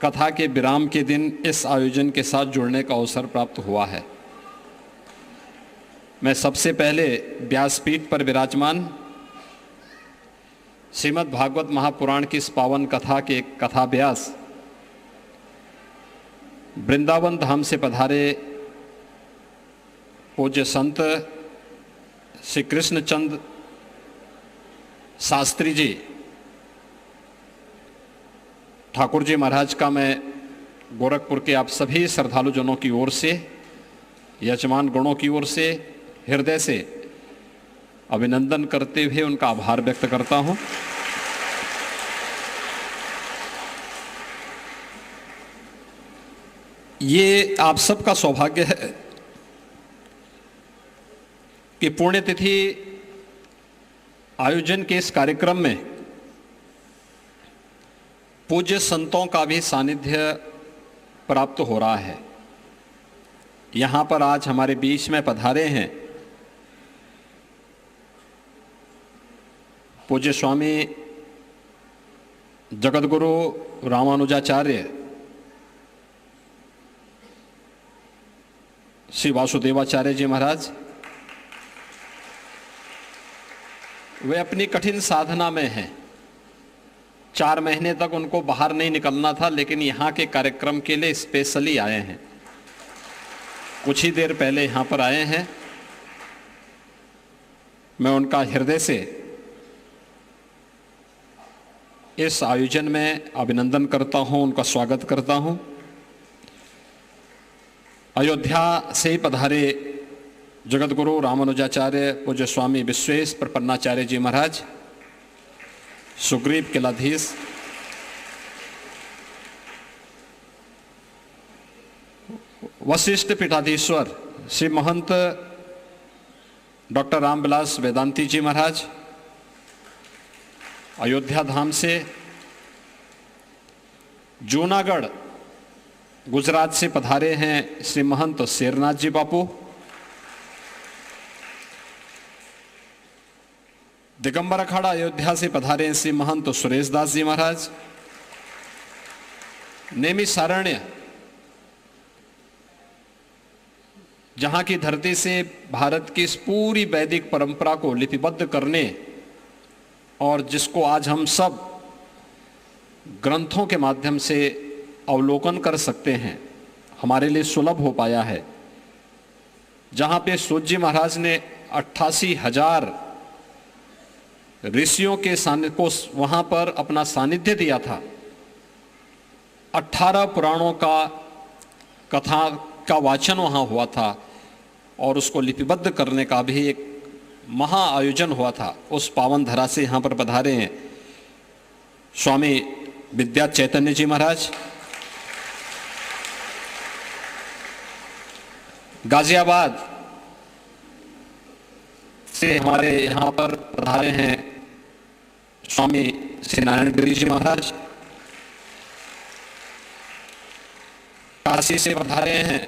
कथा के विराम के दिन इस आयोजन के साथ जुड़ने का अवसर प्राप्त हुआ है। मैं सबसे पहले व्यासपीठ पर विराजमान श्रीमद् भागवत महापुराण की इस पावन कथा के कथाभ्यास वृंदावन धाम से पधारे पूज्य संत श्री कृष्णचंद शास्त्री जी ठाकुर जी महाराज का मैं गोरखपुर के आप सभी श्रद्धालुजनों की ओर से, यजमान गणों की ओर से हृदय से अभिनंदन करते हुए उनका आभार व्यक्त करता हूं। ये आप सबका सौभाग्य है कि पुण्यतिथि आयोजन के इस कार्यक्रम में पूज्य संतों का भी सानिध्य प्राप्त हो रहा है। यहाँ पर आज हमारे बीच में पधारे हैं पूज्य स्वामी जगतगुरु रामानुजाचार्य श्री वासुदेवाचार्य जी महाराज। वे अपनी कठिन साधना में हैं। 4 महीने तक उनको बाहर नहीं निकलना था, लेकिन यहाँ के कार्यक्रम के लिए स्पेशली आए हैं। कुछ ही देर पहले यहाँ पर आए हैं। मैं उनका हृदय से इस आयोजन में अभिनंदन करता हूँ, उनका स्वागत करता हूँ। अयोध्या से पधारे जगतगुरु रामानुजाचार्य पूज्य स्वामी विश्वेश प्रपन्नाचार्य जी महाराज, सुग्रीव किलाधीश, वशिष्ठ पीठाधीश्वर श्री महंत डॉक्टर रामविलास वेदांती जी महाराज, अयोध्या धाम से, जूनागढ़ गुजरात से पधारे हैं श्री महंत शेरनाथ जी बापू, दिगंबर अखाड़ा अयोध्या से पधारे हैं श्री महंत सुरेश दास जी महाराज, नेमी सारण्य जहां की धरती से भारत की इस पूरी वैदिक परंपरा को लिपिबद्ध करने और जिसको आज हम सब ग्रंथों के माध्यम से अवलोकन कर सकते हैं, हमारे लिए सुलभ हो पाया है। जहां पे सूत जी महाराज ने 88,000 ऋषियों के सानिध्य को वहां पर अपना सानिध्य दिया था। 18 पुराणों का कथा का वाचन वहां हुआ था और उसको लिपिबद्ध करने का भी एक महा आयोजन हुआ था। उस पावन धरा से यहाँ पर पधारे हैं स्वामी विद्या चैतन्य जी महाराज, गाजियाबाद से हमारे यहाँ पर पधारे हैं स्वामी श्री नारायण गिरी जी महाराज, काशी से पधारे हैं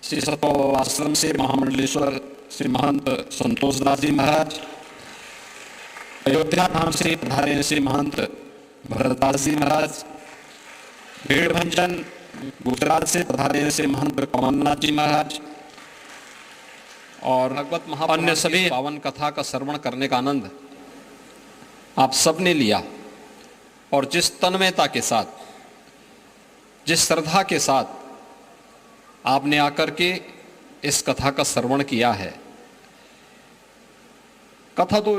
श्री सतोव आश्रम से महामंडलेश्वर श्री महंत संतोष दास जी महाराज, अयोध्या धाम से पधारे हैं श्री महंत भरतदास जी महाराज, भीड़भंजन गुजरात से पधारे हैं श्री महंत कमलनाथ जी महाराज। और भगवत महापुराण सभी पावन कथा का श्रवण करने का आनंद आप सब ने लिया और जिस तन्मयता के साथ, जिस श्रद्धा के साथ आपने आकर के इस कथा का श्रवण किया है। कथा तो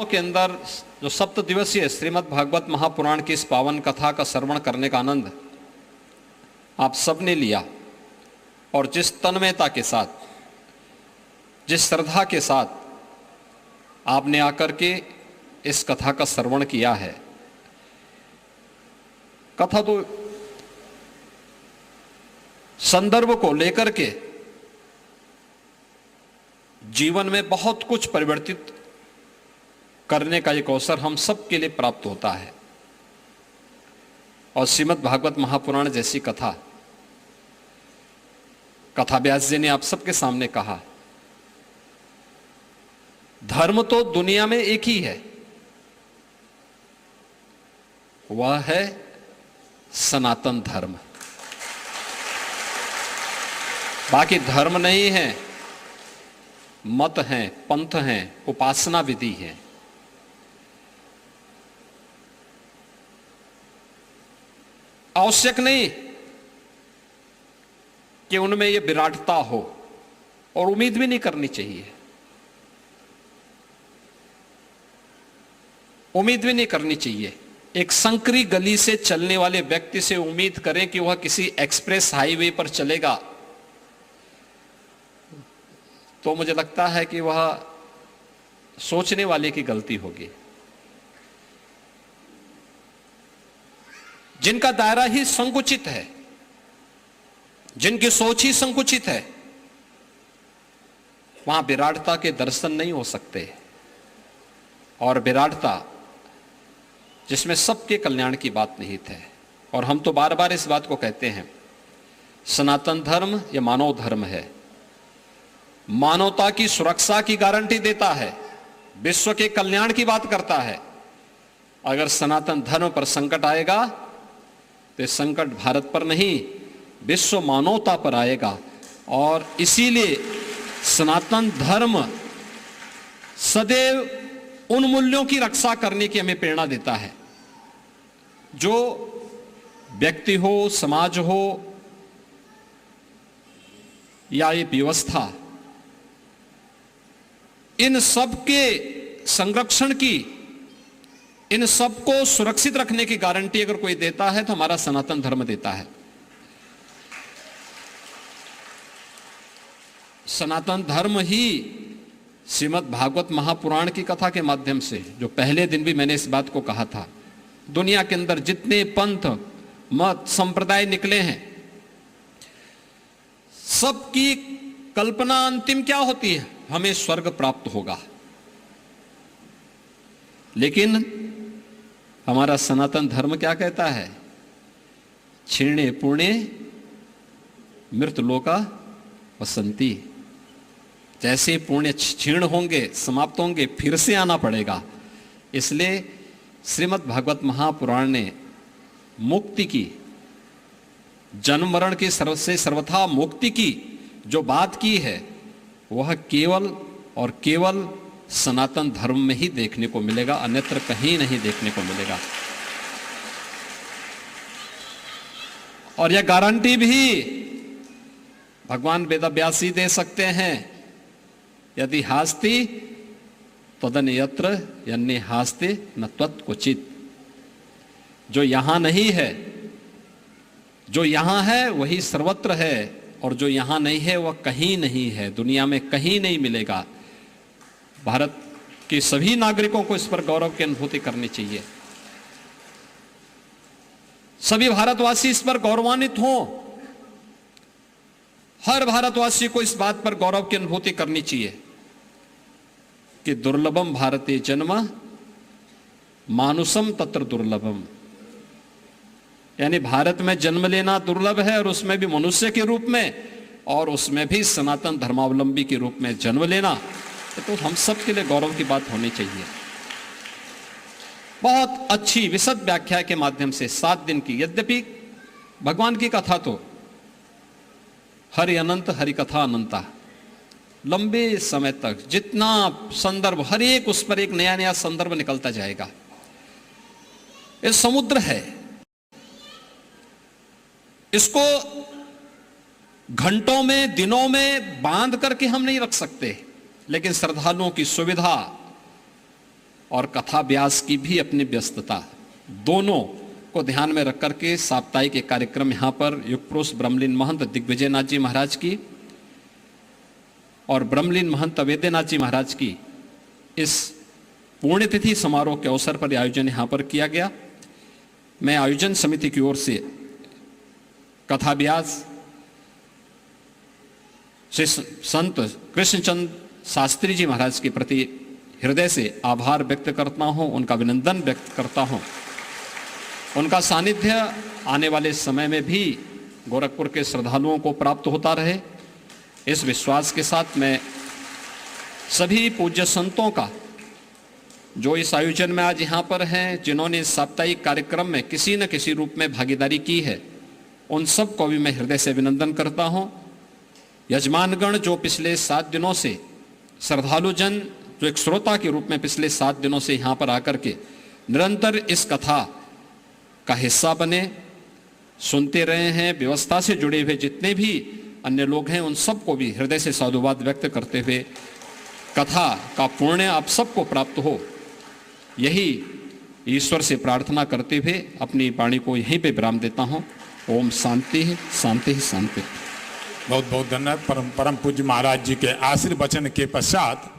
के अंदर जो 7 दिवसीय श्रीमद् भागवत महापुराण की इस पावन कथा का श्रवण करने का आनंद आप सब ने लिया और जिस तन्मयता के साथ, जिस श्रद्धा के साथ आपने आकर के इस कथा का श्रवण किया है। कथा तो संदर्भ को लेकर के जीवन में बहुत कुछ परिवर्तित करने का एक अवसर हम सब के लिए प्राप्त होता है। और श्रीमद् भागवत महापुराण जैसी कथा, कथा व्यास जी ने आप सबके सामने कहा, धर्म तो दुनिया में एक ही है, वह है सनातन धर्म। बाकी धर्म नहीं है, मत हैं, पंथ हैं, उपासना विधि है। आवश्यक नहीं कि उनमें यह विराटता हो, और उम्मीद भी नहीं करनी चाहिए। उम्मीद भी नहीं करनी चाहिए। एक संकरी गली से चलने वाले व्यक्ति से उम्मीद करें कि वह किसी एक्सप्रेस हाईवे पर चलेगा, तो मुझे लगता है कि वह सोचने वाले की गलती होगी। जिनका दायरा ही संकुचित है, जिनकी सोच ही संकुचित है, वहां विराटता के दर्शन नहीं हो सकते। और विराटता जिसमें सबके कल्याण की बात निहित है। और हम तो बार बार इस बात को कहते हैं, सनातन धर्म यह मानव धर्म है, मानवता की सुरक्षा की गारंटी देता है, विश्व के कल्याण की बात करता है। अगर सनातन धर्म पर संकट आएगा तो संकट भारत पर नहीं, विश्व मानवता पर आएगा। और इसीलिए सनातन धर्म सदैव उन मूल्यों की रक्षा करने की हमें प्रेरणा देता है जो व्यक्ति हो, समाज हो या ये व्यवस्था, इन सब के संरक्षण की, इन सबको सुरक्षित रखने की गारंटी अगर कोई देता है तो हमारा सनातन धर्म देता है। सनातन धर्म ही श्रीमद् भागवत महापुराण की कथा के माध्यम से, जो पहले दिन भी मैंने इस बात को कहा था, दुनिया के अंदर जितने पंथ, मत, संप्रदाय निकले हैं, सबकी कल्पना अंतिम क्या होती है? हमें स्वर्ग प्राप्त होगा। लेकिन हमारा सनातन धर्म क्या कहता है? क्षीणे पुण्य मृत लोका वसंती। जैसे पुण्य क्षीण होंगे, समाप्त होंगे, फिर से आना पड़ेगा। इसलिए श्रीमद् भागवत महापुराण ने मुक्ति की, जन्म मरण की से सर्वथा मुक्ति की जो बात की है, वह केवल और केवल सनातन धर्म में ही देखने को मिलेगा, अन्यत्र कहीं नहीं देखने को मिलेगा। और यह गारंटी भी भगवान वेदव्यास ही दे सकते हैं, यदि हास्ति तदन्यत्र यन्ने हास्ति न त्वत्क्वचित्। जो यहां नहीं है, जो यहां है वही सर्वत्र है, और जो यहां नहीं है वह कहीं नहीं है, दुनिया में कहीं नहीं मिलेगा। भारत के सभी नागरिकों को इस पर गौरव की अनुभूति करनी चाहिए। सभी भारतवासी इस पर गौरवान्वित हों। हर भारतवासी को इस बात पर गौरव की अनुभूति करनी चाहिए कि दुर्लभम भारते जन्म मानुषम तत्र दुर्लभम। यानी भारत में जन्म लेना दुर्लभ है, और उसमें भी मनुष्य के रूप में, और उसमें भी सनातन धर्मावलंबी के रूप में जन्म लेना, तो हम सब के लिए गौरव की बात होनी चाहिए। बहुत अच्छी विशद व्याख्या के माध्यम से 7 दिन की, यद्यपि भगवान की कथा तो हरि अनंत, हरि कथा अनंता, लंबे समय तक जितना संदर्भ, हर एक उस पर एक नया नया संदर्भ निकलता जाएगा। ये समुद्र है, इसको घंटों में, दिनों में बांध करके हम नहीं रख सकते, लेकिन श्रद्धालुओं की सुविधा और कथा व्यास की भी अपनी व्यस्तता, दोनों को ध्यान में रख करके साप्ताहिक एक कार्यक्रम यहां पर युगपुरुष ब्रह्मलीन महंत दिग्विजयनाथ जी महाराज की और ब्रह्मलीन महंत अवेद्यनाथ जी महाराज की इस पुण्यतिथि समारोह के अवसर पर आयोजन यहां पर किया गया। मैं आयोजन समिति की ओर से कथा व्यास श्री संत कृष्णचंद शास्त्री जी महाराज के प्रति हृदय से आभार व्यक्त करता हूं, उनका अभिनंदन व्यक्त करता हूं। उनका सानिध्य आने वाले समय में भी गोरखपुर के श्रद्धालुओं को प्राप्त होता रहे, इस विश्वास के साथ मैं सभी पूज्य संतों का जो इस आयोजन में आज यहाँ पर हैं, जिन्होंने इस साप्ताहिक कार्यक्रम में किसी न किसी रूप में भागीदारी की है, उन सब को भी मैं हृदय से अभिनंदन करता हूँ। यजमानगण जो पिछले 7 दिनों से, श्रद्धालुजन जो एक श्रोता के रूप में पिछले 7 दिनों से यहाँ पर आकर के निरंतर इस कथा का हिस्सा बने, सुनते रहे हैं, व्यवस्था से जुड़े हुए जितने भी अन्य लोग हैं, उन सबको भी हृदय से साधुवाद व्यक्त करते हुए कथा का पुण्य आप सबको प्राप्त हो, यही ईश्वर से प्रार्थना करते हुए अपनी वाणी को यहीं पे विराम देता हूँ। ओम शांति शांति शांति। बहुत बहुत धन्यवाद। परम पूज्य महाराज जी के आशीर्वचन के पश्चात